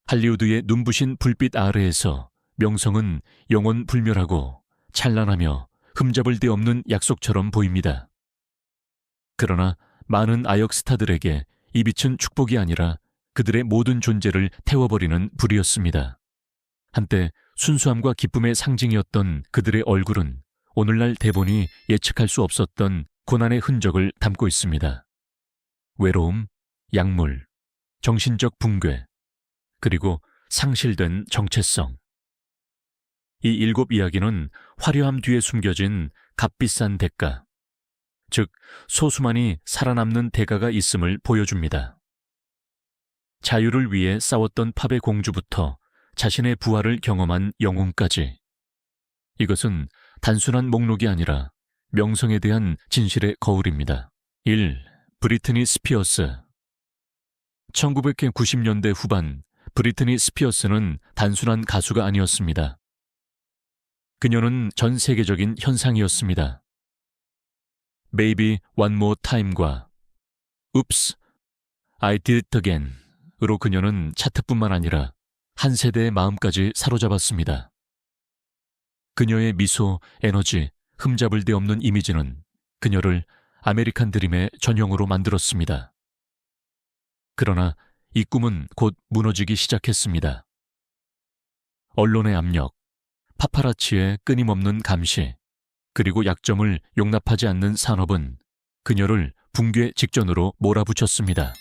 할리우드의 눈부신 불빛 아래에서 명성은 영원 불멸하고 찬란하며 흠잡을 데 없는 약속처럼 보입니다. 그러나 많은 아역 스타들에게 이 빛은 축복이 아니라 그들의 모든 존재를 태워버리는 불이었습니다. 한때 순수함과 기쁨의 상징이었던 그들의 얼굴은 오늘날 대본이 예측할 수 없었던 고난의 흔적을 담고 있습니다. 외로움, 약물, 정신적 붕괴, 그리고 상실된 정체성. 이 7 이야기는 화려함 뒤에 숨겨진 값비싼 대가, 즉 소수만이 살아남는 대가가 있음을 보여줍니다. 자유를 위해 싸웠던 팝의 공주부터 자신의 부활을 경험한 영웅까지. 이것은 단순한 목록이 아니라 명성에 대한 진실의 거울입니다. 1. 브리트니 스피어스. 1990년대 후반 브리트니 스피어스는 단순한 가수가 아니었습니다. 그녀는 전 세계적인 현상이었습니다. Baby One More Time과 Oops, I Did It Again으로 그녀는 차트뿐만 아니라 한 세대의 마음까지 사로잡았습니다. 그녀의 미소, 에너지, 흠잡을 데 없는 이미지는 그녀를 아메리칸 드림의 전형으로 만들었습니다. 그러나 이 꿈은 곧 무너지기 시작했습니다. 언론의 압력, 파파라치의 끊임없는 감시, 그리고 약점을 용납하지 않는 산업은 그녀를 붕괴 직전으로 몰아붙였습니다.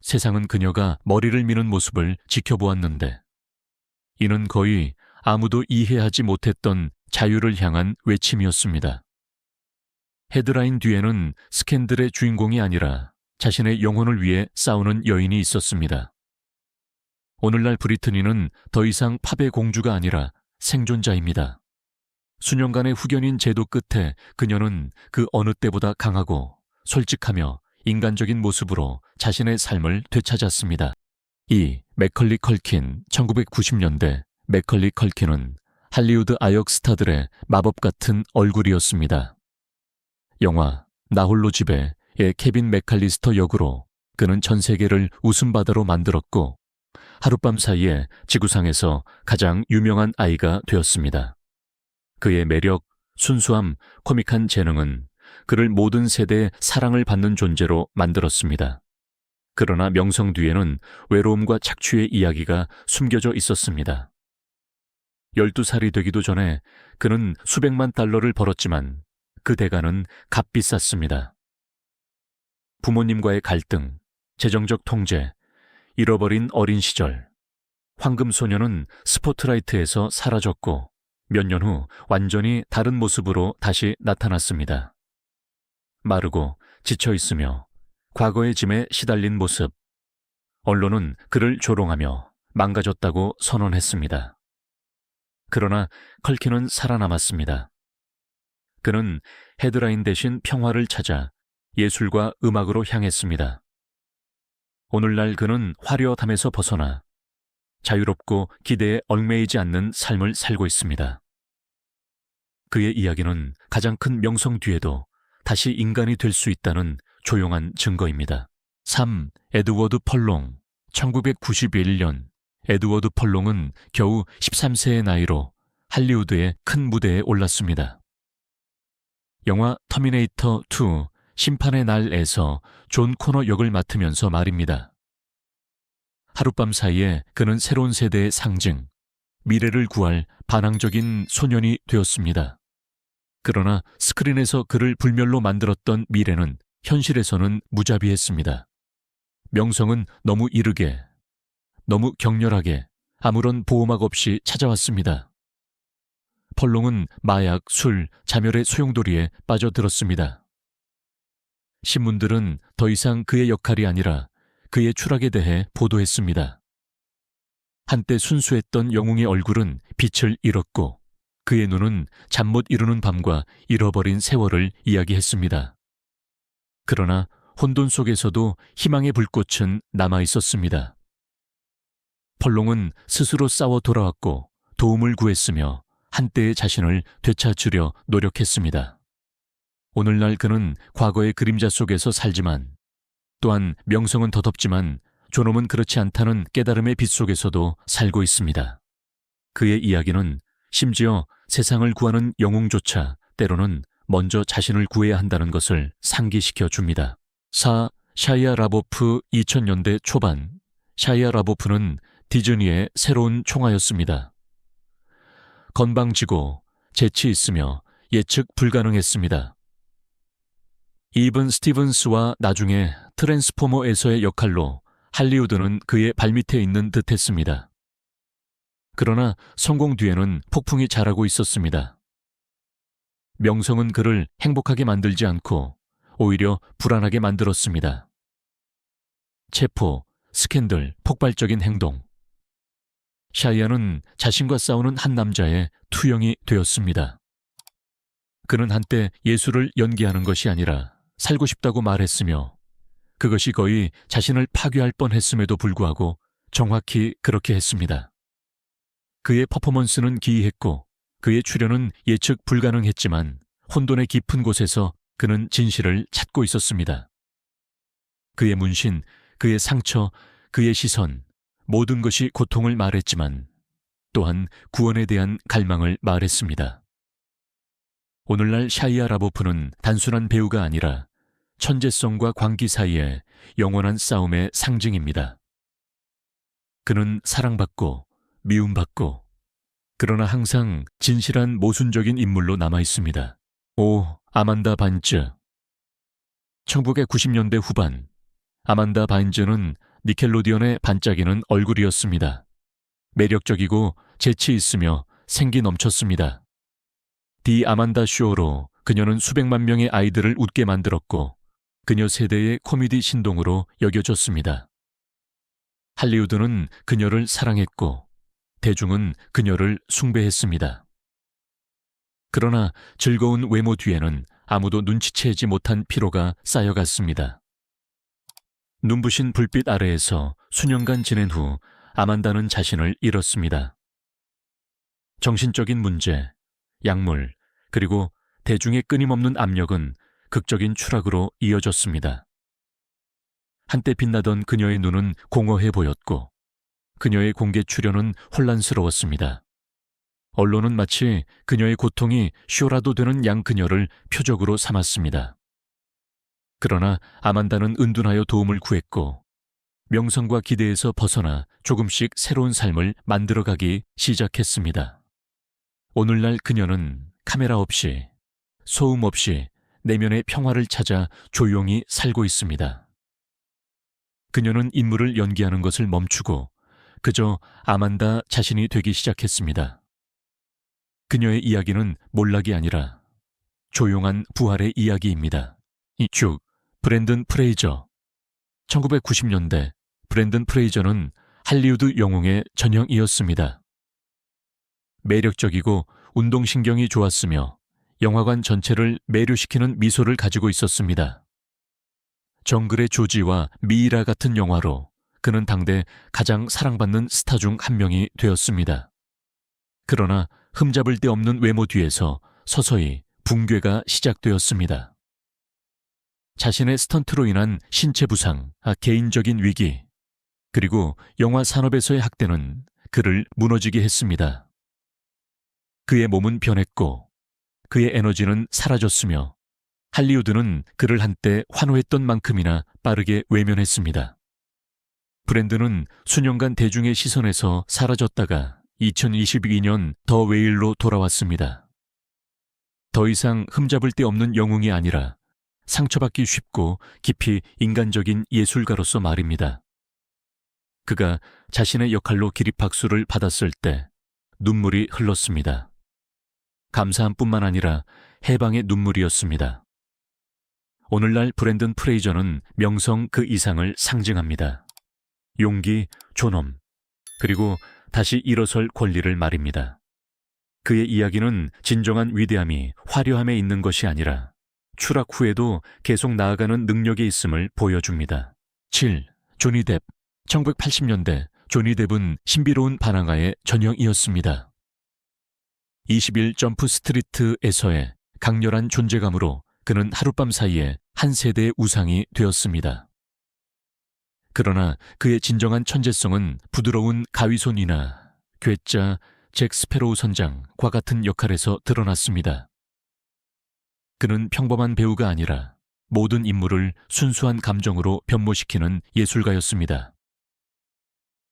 세상은 그녀가 머리를 미는 모습을 지켜보았는데 이는 거의 아무도 이해하지 못했던 자유를 향한 외침이었습니다. 헤드라인 뒤에는 스캔들의 주인공이 아니라 자신의 영혼을 위해 싸우는 여인이 있었습니다. 오늘날 브리트니는 더 이상 팝의 공주가 아니라 생존자입니다. 수년간의 후견인 제도 끝에 그녀는 그 어느 때보다 강하고 솔직하며 인간적인 모습으로 자신의 삶을 되찾았습니다. 2. 맥컬리 컬킨. 1990년대 맥컬리 컬킨은 할리우드 아역 스타들의 마법 같은 얼굴이었습니다. 영화 나 홀로 집에의 케빈 맥칼리스터 역으로 그는 전 세계를 웃음바다로 만들었고 하룻밤 사이에 지구상에서 가장 유명한 아이가 되었습니다. 그의 매력, 순수함, 코믹한 재능은 그를 모든 세대의 사랑을 받는 존재로 만들었습니다. 그러나 명성 뒤에는 외로움과 착취의 이야기가 숨겨져 있었습니다. 12살이 되기도 전에 그는 수백만 달러를 벌었지만 그 대가는 값비쌌습니다. 부모님과의 갈등, 재정적 통제, 잃어버린 어린 시절, 황금소녀는 스포트라이트에서 사라졌고 몇 년 후 완전히 다른 모습으로 다시 나타났습니다. 마르고 지쳐있으며 과거의 짐에 시달린 모습. 언론은 그를 조롱하며 망가졌다고 선언했습니다. 그러나 컬킨은 살아남았습니다. 그는 헤드라인 대신 평화를 찾아 예술과 음악으로 향했습니다. 오늘날 그는 화려함에서 벗어나 자유롭고 기대에 얽매이지 않는 삶을 살고 있습니다. 그의 이야기는 가장 큰 명성 뒤에도 다시 인간이 될 수 있다는 조용한 증거입니다. 3. 에드워드 펄롱. 1991년 에드워드 펄롱은 겨우 13세의 나이로 할리우드의 큰 무대에 올랐습니다. 영화 터미네이터 2 심판의 날에서 존 코너 역을 맡으면서 말입니다. 하룻밤 사이에 그는 새로운 세대의 상징, 미래를 구할 반항적인 소년이 되었습니다. 그러나 스크린에서 그를 불멸로 만들었던 미래는 현실에서는 무자비했습니다. 명성은 너무 이르게, 너무 격렬하게 아무런 보호막 없이 찾아왔습니다. 펄롱은 마약, 술, 자멸의 소용돌이에 빠져들었습니다. 신문들은 더 이상 그의 역할이 아니라 그의 추락에 대해 보도했습니다. 한때 순수했던 영웅의 얼굴은 빛을 잃었고 그의 눈은 잠 못 이루는 밤과 잃어버린 세월을 이야기했습니다. 그러나 혼돈 속에서도 희망의 불꽃은 남아있었습니다. 펄롱은 스스로 싸워 돌아왔고 도움을 구했으며 한때의 자신을 되찾으려 노력했습니다. 오늘날 그는 과거의 그림자 속에서 살지만 또한 명성은 덧없지만 존엄은 그렇지 않다는 깨달음의 빛 속에서도 살고 있습니다. 그의 이야기는 심지어 세상을 구하는 영웅조차 때로는 먼저 자신을 구해야 한다는 것을 상기시켜 줍니다. 샤이아 라보프. 2000년대 초반 샤이아 라보프는 디즈니의 새로운 총아였습니다. 건방지고 재치 있으며 예측 불가능했습니다. 이븐 스티븐스와 나중에 트랜스포머에서의 역할로 할리우드는 그의 발밑에 있는 듯했습니다. 그러나 성공 뒤에는 폭풍이 자라고 있었습니다. 명성은 그를 행복하게 만들지 않고 오히려 불안하게 만들었습니다. 체포, 스캔들, 폭발적인 행동. 샤이아는 자신과 싸우는 한 남자의 투영이 되었습니다. 그는 한때 예술을 연기하는 것이 아니라 살고 싶다고 말했으며 그것이 거의 자신을 파괴할 뻔했음에도 불구하고 정확히 그렇게 했습니다. 그의 퍼포먼스는 기이했고 그의 출연은 예측 불가능했지만 혼돈의 깊은 곳에서 그는 진실을 찾고 있었습니다. 그의 문신, 그의 상처, 그의 시선, 모든 것이 고통을 말했지만 또한 구원에 대한 갈망을 말했습니다. 오늘날 샤이아 라보프는 단순한 배우가 아니라 천재성과 광기 사이의 영원한 싸움의 상징입니다. 그는 사랑받고 미움받고 그러나 항상 진실한 모순적인 인물로 남아 있습니다. 아만다 바인즈. 1990년대 후반 아만다 바인즈는 니켈로디언의 반짝이는 얼굴이었습니다. 매력적이고 재치 있으며 생기 넘쳤습니다. 디 아만다 쇼로 그녀는 수백만 명의 아이들을 웃게 만들었고 그녀 세대의 코미디 신동으로 여겨졌습니다. 할리우드는 그녀를 사랑했고 대중은 그녀를 숭배했습니다. 그러나 즐거운 외모 뒤에는 아무도 눈치채지 못한 피로가 쌓여갔습니다. 눈부신 불빛 아래에서 수년간 지낸 후 아만다는 자신을 잃었습니다. 정신적인 문제, 약물, 그리고 대중의 끊임없는 압력은 극적인 추락으로 이어졌습니다. 한때 빛나던 그녀의 눈은 공허해 보였고 그녀의 공개 출연은 혼란스러웠습니다. 언론은 마치 그녀의 고통이 쇼라도 되는 양 그녀를 표적으로 삼았습니다. 그러나 아만다는 은둔하여 도움을 구했고 명성과 기대에서 벗어나 조금씩 새로운 삶을 만들어가기 시작했습니다. 오늘날 그녀는 카메라 없이, 소음 없이 내면의 평화를 찾아 조용히 살고 있습니다. 그녀는 인물을 연기하는 것을 멈추고 그저 아만다 자신이 되기 시작했습니다. 그녀의 이야기는 몰락이 아니라 조용한 부활의 이야기입니다. 브랜든 프레이저. 1990년대 브랜든 프레이저는 할리우드 영웅의 전형이었습니다. 매력적이고 운동신경이 좋았으며 영화관 전체를 매료시키는 미소를 가지고 있었습니다. 정글의 조지와 미이라 같은 영화로 그는 당대 가장 사랑받는 스타 중 한 명이 되었습니다. 그러나 흠잡을 데 없는 외모 뒤에서 서서히 붕괴가 시작되었습니다. 자신의 스턴트로 인한 신체 부상, 개인적인 위기, 그리고 영화 산업에서의 학대는 그를 무너지게 했습니다. 그의 몸은 변했고 그의 에너지는 사라졌으며 할리우드는 그를 한때 환호했던 만큼이나 빠르게 외면했습니다. 브랜든은 수년간 대중의 시선에서 사라졌다가 2022년 더 웨일로 돌아왔습니다. 더 이상 흠잡을 데 없는 영웅이 아니라 상처받기 쉽고 깊이 인간적인 예술가로서 말입니다. 그가 자신의 역할로 기립박수를 받았을 때 눈물이 흘렀습니다. 감사함 뿐만 아니라 해방의 눈물이었습니다. 오늘날 브랜든 프레이저는 명성 그 이상을 상징합니다. 용기, 존엄, 그리고 다시 일어설 권리를 말입니다. 그의 이야기는 진정한 위대함이 화려함에 있는 것이 아니라 추락 후에도 계속 나아가는 능력이 있음을 보여줍니다. 7. 조니 뎁. 1980년대 조니 뎁은 신비로운 반항아의 전형이었습니다. 21 점프 스트리트에서의 강렬한 존재감으로 그는 하룻밤 사이에 한 세대의 우상이 되었습니다. 그러나 그의 진정한 천재성은 부드러운 가위손이나 괴짜 잭 스페로우 선장과 같은 역할에서 드러났습니다. 그는 평범한 배우가 아니라 모든 인물을 순수한 감정으로 변모시키는 예술가였습니다.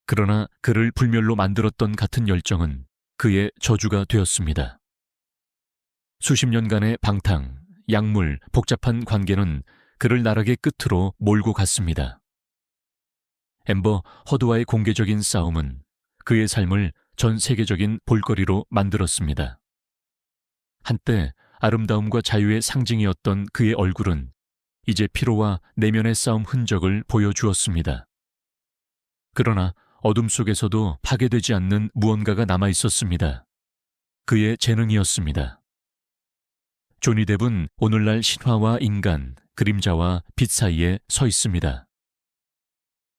그러나 그를 불멸로 만들었던 같은 열정은 그의 저주가 되었습니다. 수십 년간의 방탕, 약물, 복잡한 관계는 그를 나락의 끝으로 몰고 갔습니다. 앰버 허드와의 공개적인 싸움은 그의 삶을 전 세계적인 볼거리로 만들었습니다. 한때 아름다움과 자유의 상징이었던 그의 얼굴은 이제 피로와 내면의 싸움 흔적을 보여주었습니다. 그러나 어둠 속에서도 파괴되지 않는 무언가가 남아 있었습니다. 그의 재능이었습니다. 조니 뎁은 오늘날 신화와 인간, 그림자와 빛 사이에 서 있습니다.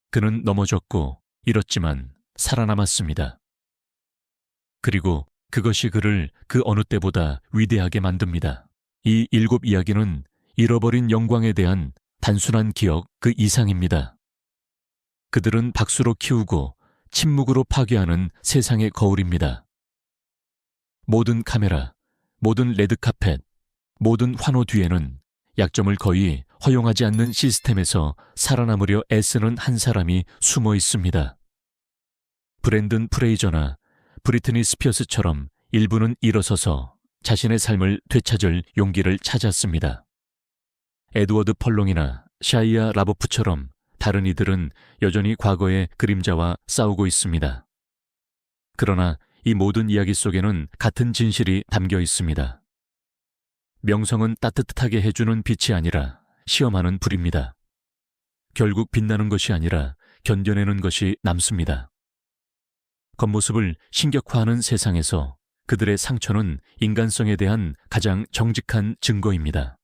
그는 넘어졌고 잃었지만 살아남았습니다. 그리고 그것이 그를 그 어느 때보다 위대하게 만듭니다. 이 7 이야기는 잃어버린 영광에 대한 단순한 기억 그 이상입니다. 그들은 박수로 키우고 침묵으로 파괴하는 세상의 거울입니다. 모든 카메라, 모든 레드카펫, 모든 환호 뒤에는 약점을 거의 허용하지 않는 시스템에서 살아남으려 애쓰는 한 사람이 숨어 있습니다. 브랜든 프레이저나 브리트니 스피어스처럼 일부는 일어서서 자신의 삶을 되찾을 용기를 찾았습니다. 에드워드 펄롱이나 샤이아 라보프처럼 다른 이들은 여전히 과거의 그림자와 싸우고 있습니다. 그러나 이 모든 이야기 속에는 같은 진실이 담겨 있습니다. 명성은 따뜻하게 해주는 빛이 아니라 시험하는 불입니다. 결국 빛나는 것이 아니라 견뎌내는 것이 남습니다. 겉모습을 신격화하는 세상에서 그들의 상처는 인간성에 대한 가장 정직한 증거입니다.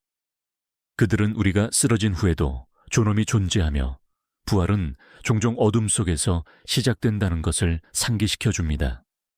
그들은 우리가 쓰러진 후에도 존엄이 존재하며 부활은 종종 어둠 속에서 시작된다는 것을 상기시켜 줍니다.